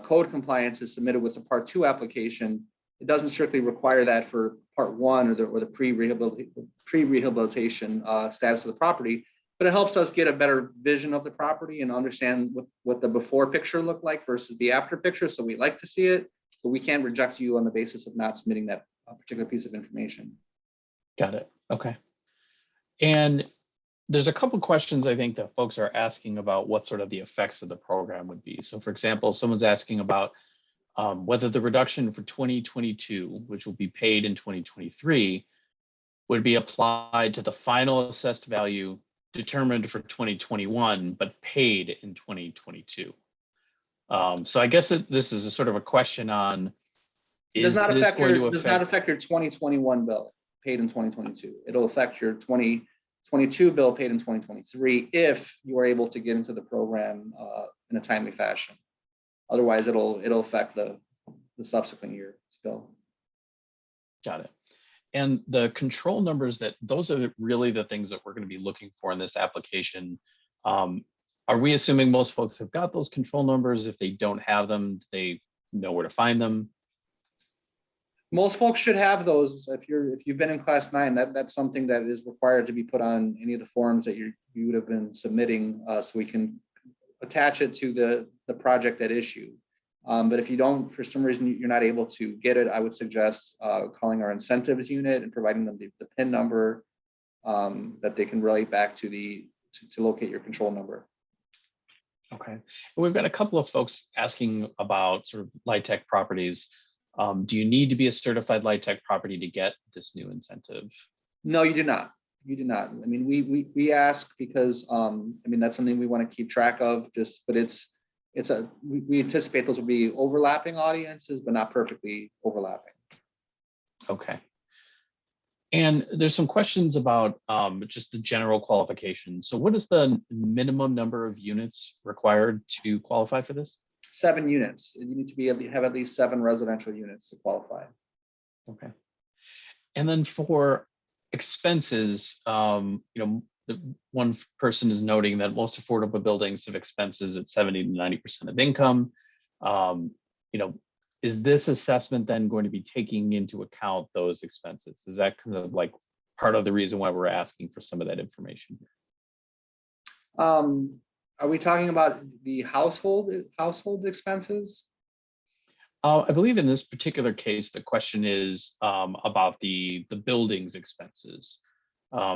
code compliance is submitted with the part 2 application, it doesn't strictly require that for part 1 or the pre-rehabilitation status of the property, but it helps us get a better vision of the property and understand what the before picture looked like versus the after picture. So we like to see it, but we can't reject you on the basis of not submitting that particular piece of information. Got it. Okay. And there's a couple questions I think that folks are asking about what sort of the effects of the program would be. So for example, someone's asking about whether the reduction for 2022, which will be paid in 2023, would be applied to the final assessed value determined for 2021, but paid in 2022. So I guess this is a sort of a question on, does not affect your 2021 bill paid in 2022. It'll affect your 2022 bill paid in 2023 if you are able to get into the program in a timely fashion. Otherwise, it'll affect the subsequent year's bill. Got it. And the control numbers, those are really the things that we're going to be looking for in this application. Are we assuming most folks have got those control numbers? If they don't have them, do they know where to find them? Most folks should have those. If you've been in class 9, that's something that is required to be put on any of the forms that you would have been submitting, so we can attach it to the project at issue. But if you don't, for some reason you're not able to get it, I would suggest calling our incentives unit and providing them the PIN number that they can relate back to to locate your control number. Okay. And we've got a couple of folks asking about sort of LIHTC properties. Do you need to be a certified LIHTC property to get this new incentive? No, you do not. You do not. I mean, we ask because I mean, that's something we want to keep track of. But we anticipate those will be overlapping audiences, but not perfectly overlapping. Okay. And there's some questions about just the general qualifications. So what is the minimum number of units required to qualify for this? 7 units. You need to have at least 7 residential units to qualify. Okay. And then for expenses, the one person is noting that most affordable buildings have expenses at 70 to 90% of income. Is this assessment then going to be taking into account those expenses? Is that kind of like part of the reason why we're asking for some of that information here? Are we talking about the household expenses? I believe in this particular case, the question is about the building's expenses.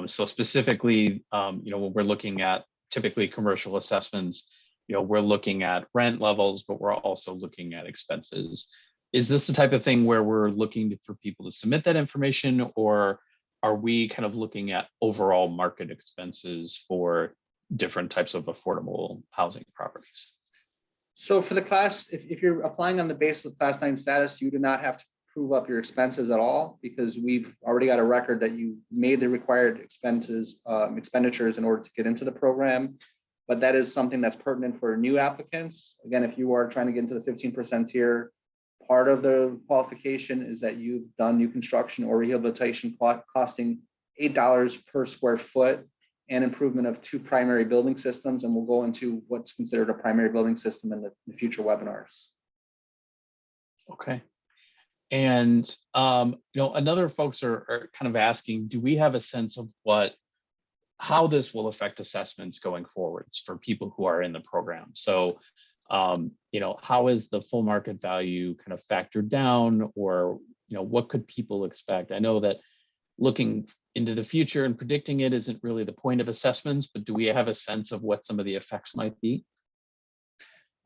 So specifically, when we're looking at typically commercial assessments, we're looking at rent levels, but we're also looking at expenses. Is this the type of thing where we're looking for people to submit that information, or are we kind of looking at overall market expenses for different types of affordable housing properties? So for the class, if you're applying on the basis of class 9 status, you do not have to prove up your expenses at all, because we've already got a record that you made the required expenditures in order to get into the program. But that is something that's pertinent for new applicants. Again, if you are trying to get into the 15% tier, part of the qualification is that you've done new construction or rehabilitation costing $8 per square foot and improvement of 2 primary building systems. And we'll go into what's considered a primary building system in the future webinars. Okay. And another folks are kind of asking, do we have a sense of how this will affect assessments going forwards for people who are in the program? So, how is the full market value kind of factored down, or what could people expect? I know that looking into the future and predicting it isn't really the point of assessments, but do we have a sense of what some of the effects might be?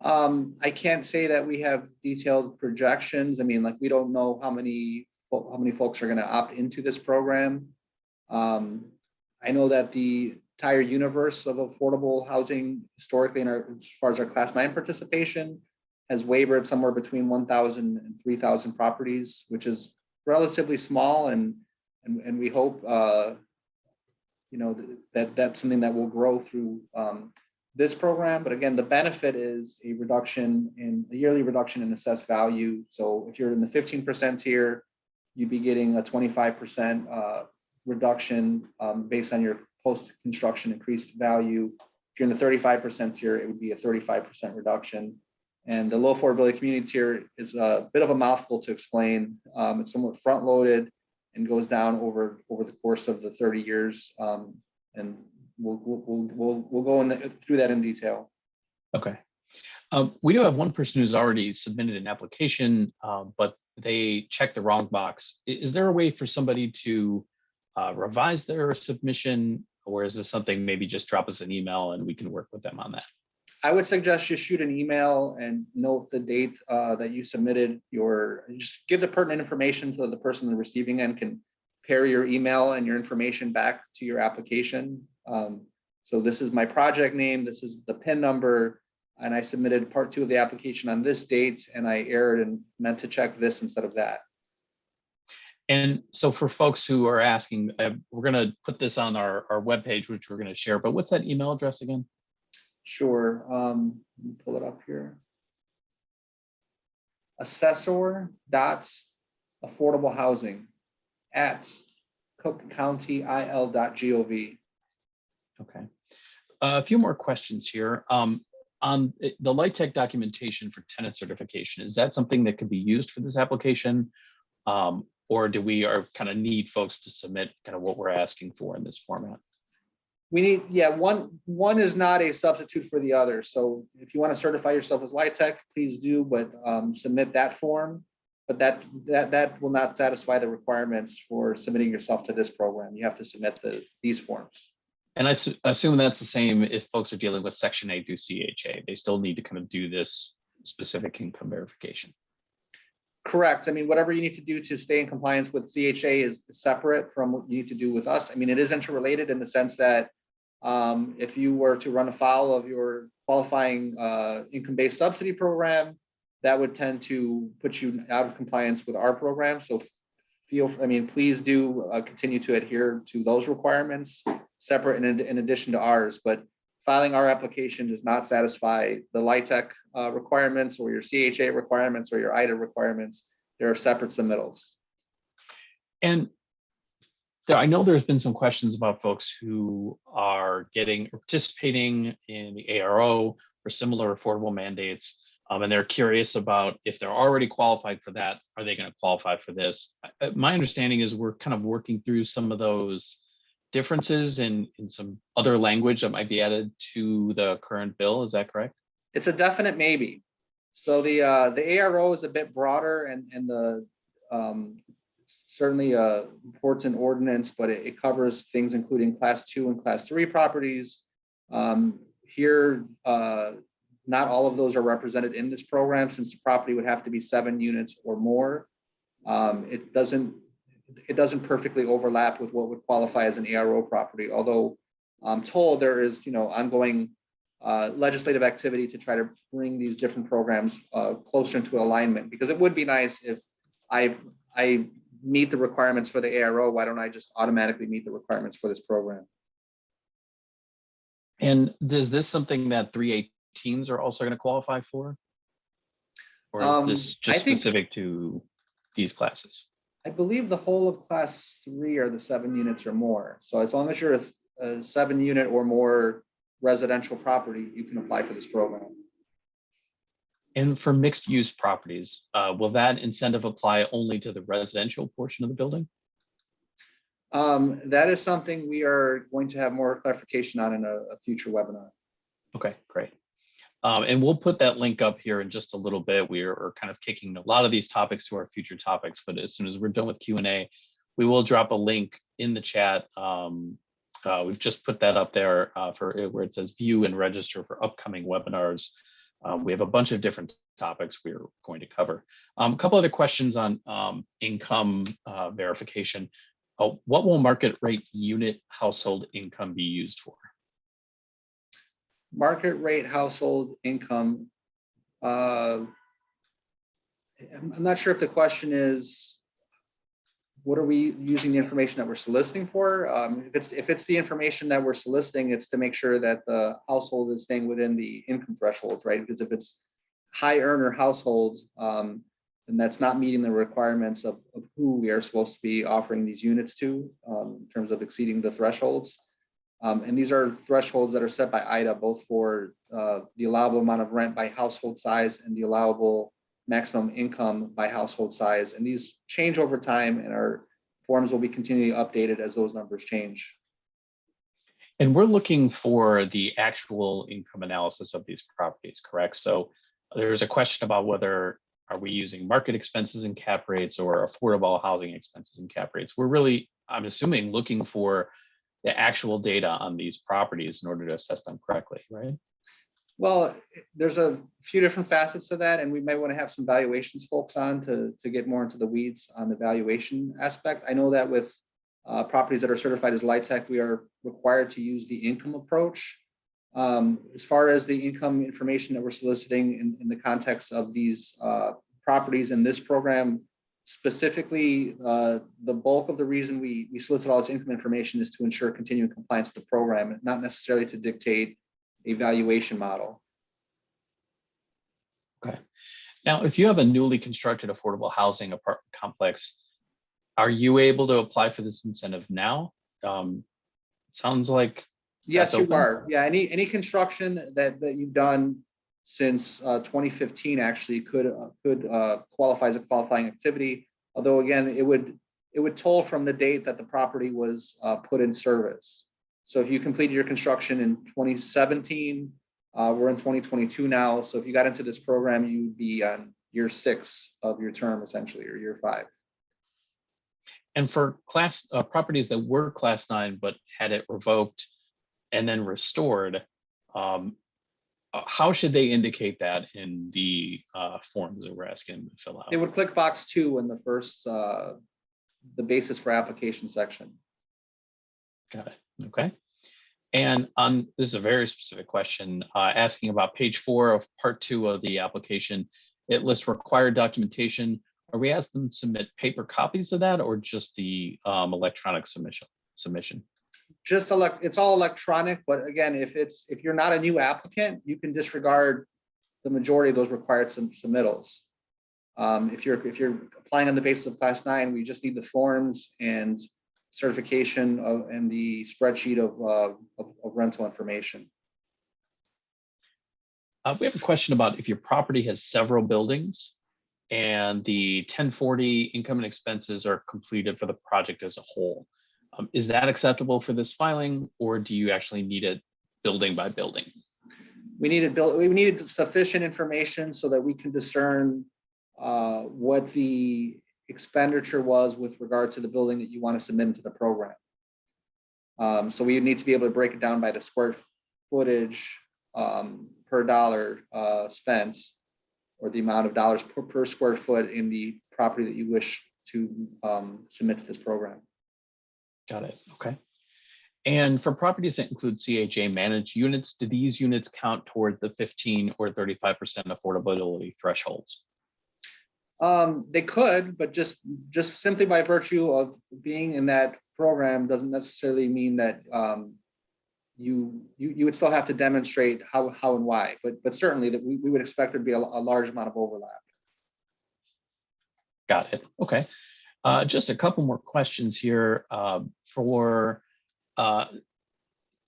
I can't say that we have detailed projections. I mean, like, we don't know how many folks are going to opt into this program. I know that the entire universe of affordable housing historically, as far as our class 9 participation, has wavered somewhere between 1,000 and 3,000 properties, which is relatively small, and we hope that's something that will grow through this program. But again, the benefit is a yearly reduction in assessed value. So if you're in the 15% tier, you'd be getting a 25% reduction based on your post-construction increased value. If you're in the 35% tier, it would be a 35% reduction. And the low affordability community tier is a bit of a mouthful to explain. It's somewhat front-loaded and goes down over the course of the 30 years. And we'll go through that in detail. Okay. We do have one person who's already submitted an application, but they checked the wrong box. Is there a way for somebody to revise their submission, or is this something maybe just drop us an email and we can work with them on that? I would suggest you shoot an email and note the date that you submitted just give the pertinent information so that the person in the receiving end can pair your email and your information back to your application. So this is my project name, this is the PIN number, and I submitted part 2 of the application on this date, and I erred and meant to check this instead of that. And so for folks who are asking, we're going to put this on our webpage, which we're going to share, but what's that email address again? Sure. Let me pull it up here. assessor.affordablehousing@cookcountyil.gov. Okay. A few more questions here. On the LIHTC documentation for tenant certification, is that something that could be used for this application? Or do we kind of need folks to submit kind of what we're asking for in this format? We need, one is not a substitute for the other. So if you want to certify yourself as LIHTC, please do, but submit that form. But that will not satisfy the requirements for submitting yourself to this program. You have to submit these forms. And I assume that's the same if folks are dealing with Section 8 through CHA. They still need to kind of do this specific income verification. Correct. I mean, whatever you need to do to stay in compliance with CHA is separate from what you need to do with us. I mean, it is interrelated in the sense that if you were to run afoul of your qualifying income-based subsidy program, that would tend to put you out of compliance with our program. So please do continue to adhere to those requirements separate in addition to ours. But filing our application does not satisfy the LIHTC requirements or your CHA requirements or your IDA requirements. There are separate submittals. And I know there's been some questions about folks who are participating in the ARO or similar affordable mandates. And they're curious about if they're already qualified for that, are they going to qualify for this? My understanding is we're kind of working through some of those differences in some other language that might be added to the current bill. Is that correct? It's a definite maybe. So the ARO is a bit broader and the certainly a important ordinance, but it covers things including class 2 and class 3 properties. Here, not all of those are represented in this program since the property would have to be 7 units or more. It doesn't perfectly overlap with what would qualify as an ARO property, although I'm told there is ongoing legislative activity to try to bring these different programs closer into alignment, because it would be nice if I meet the requirements for the ARO, why don't I just automatically meet the requirements for this program? And is this something that 318s are also going to qualify for? Or is this just specific to these classes? I believe the whole of class 3 are the 7 units or more. So as long as you're a 7 unit or more residential property, you can apply for this program. And for mixed use properties, will that incentive apply only to the residential portion of the building? That is something we are going to have more clarification on in a future webinar. Okay, great. And we'll put that link up here in just a little bit. We're kind of kicking a lot of these topics to our future topics, but as soon as we're done with Q&A, we will drop a link in the chat. We've just put that up there for where it says view and register for upcoming webinars. We have a bunch of different topics we're going to cover. A couple other questions on income verification. What will market rate unit household income be used for? Market rate household income. I'm not sure if the question is, what are we using the information that we're soliciting for? If it's the information that we're soliciting, it's to make sure that the household is staying within the income thresholds, right? Because if it's high earner households, then that's not meeting the requirements of who we are supposed to be offering these units to in terms of exceeding the thresholds. And these are thresholds that are set by IDA, both for the allowable amount of rent by household size and the allowable maximum income by household size. And these change over time, and our forms will be continually updated as those numbers change. And we're looking for the actual income analysis of these properties, correct? So there's a question about whether are we using market expenses and cap rates or affordable housing expenses and cap rates. We're really, I'm assuming, looking for the actual data on these properties in order to assess them correctly, right? Well, there's a few different facets to that, and we might want to have some valuations folks on to get more into the weeds on the valuation aspect. I know that with properties that are certified as LIHTC, we are required to use the income approach. As far as the income information that we're soliciting in the context of these properties in this program, specifically, the bulk of the reason we solicit all this income information is to ensure continuing compliance with the program, not necessarily to dictate a valuation model. Okay. Now, if you have a newly constructed affordable housing apartment complex, are you able to apply for this incentive now? Sounds like yes, you are. Yeah, any construction that you've done since 2015 actually could qualify as a qualifying activity. Although again, it would toll from the date that the property was put in service. So if you completed your construction in 2017, we're in 2022 now. So if you got into this program, you'd be on year 6 of your term essentially, or year 5. And for class properties that were class 9 but had it revoked and then restored, how should they indicate that in the forms that we're asking them to fill out? They would click box 2 in the first, the basis for application section. Got it. Okay. And this is a very specific question, asking about page 4 of part 2 of the application. It lists required documentation. Are we asking them to submit paper copies of that or just the electronic submission? Just it's all electronic, but again, if you're not a new applicant, you can disregard the majority of those required submittals. If you're applying on the basis of class 9, we just need the forms and certification and the spreadsheet of rental information. We have a question about if your property has several buildings and the 1040 income and expenses are completed for the project as a whole. Is that acceptable for this filing, or do you actually need it building by building? We needed sufficient information so that we can discern what the expenditure was with regard to the building that you want to submit into the program. So we need to be able to break it down by the square footage per dollar spent, or the amount of dollars per square foot in the property that you wish to submit to this program. Got it. Okay. And for properties that include CHA managed units, do these units count toward the 15 or 35% affordability thresholds? They could, but just simply by virtue of being in that program doesn't necessarily mean that you would still have to demonstrate how and why. But certainly that we would expect there to be a large amount of overlap. Got it. Okay. Just a couple more questions here for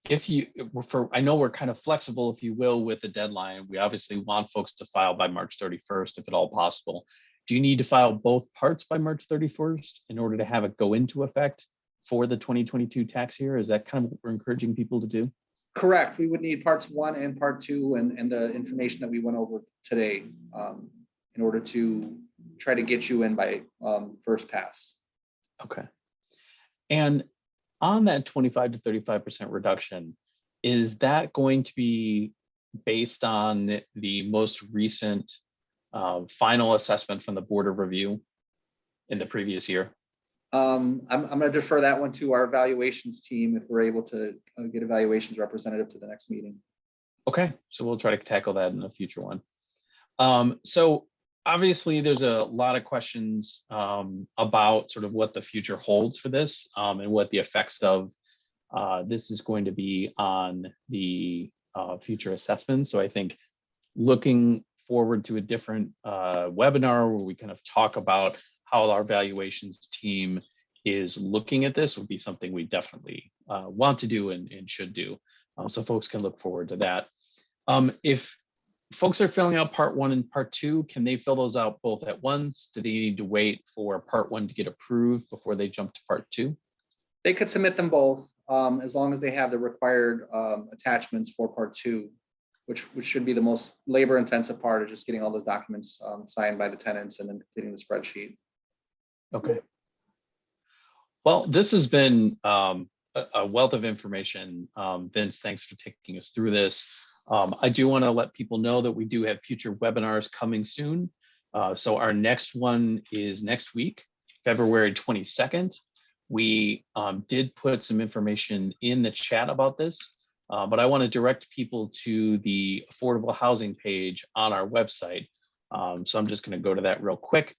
I know we're kind of flexible, if you will, with the deadline. We obviously want folks to file by March 31st, if at all possible. Do you need to file both parts by March 31st in order to have it go into effect for the 2022 tax year? Is that kind of what we're encouraging people to do? Correct. We would need parts 1 and part 2 and the information that we went over today in order to try to get you in by first pass. Okay. And on that 25 to 35% reduction, is that going to be based on the most recent final assessment from the Board of Review in the previous year? I'm going to defer that one to our evaluations team if we're able to get evaluations representative to the next meeting. Okay, so we'll try to tackle that in a future one. So obviously there's a lot of questions about sort of what the future holds for this and what the effects of this is going to be on the future assessments. So I think looking forward to a different webinar where we kind of talk about how our valuations team is looking at this would be something we definitely want to do and should do. So folks can look forward to that. If folks are filling out part 1 and part 2, can they fill those out both at once? Do they need to wait for part 1 to get approved before they jump to part 2? They could submit them both as long as they have the required attachments for part 2, which should be the most labor intensive part of just getting all those documents signed by the tenants and then getting the spreadsheet. Okay. Well, this has been a wealth of information. Vince, thanks for taking us through this. I do want to let people know that we do have future webinars coming soon. So our next one is next week, February 22nd. We did put some information in the chat about this, but I want to direct people to the affordable housing page on our website. So I'm just going to go to that real quick.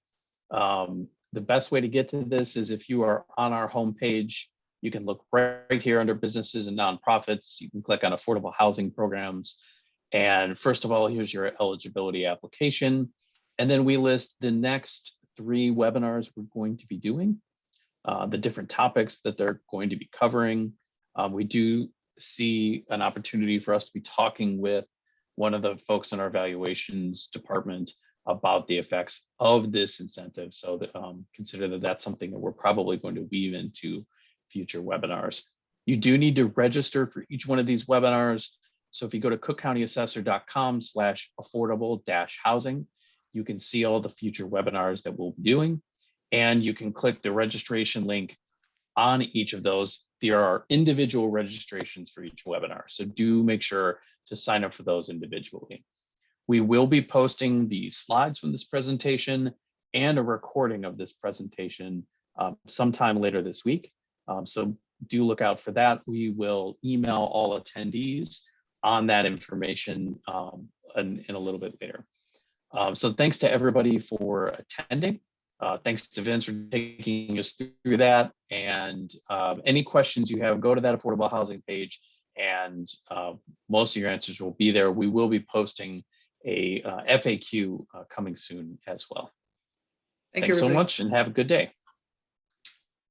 The best way to get to this is if you are on our homepage, you can look right here under businesses and nonprofits. You can click on affordable housing programs. And first of all, here's your eligibility application. And then we list the next 3 webinars we're going to be doing, the different topics that they're going to be covering. We do see an opportunity for us to be talking with one of the folks in our valuations department about the effects of this incentive. So that, consider that that's something that we're probably going to weave into future webinars. You do need to register for each one of these webinars. So if you go to cookcountyassessor.com/affordable-housing, you can see all the future webinars that we'll be doing, and you can click the registration link on each of those. There are individual registrations for each webinar, so do make sure to sign up for those individually. We will be posting the slides from this presentation and a recording of this presentation sometime later this week. So do look out for that. We will email all attendees on that information in a little bit later. So thanks to everybody for attending. Thanks to Vince for taking us through that. And any questions you have, go to that affordable housing page and most of your answers will be there. We will be posting a FAQ coming soon as well. Thanks so much and have a good day.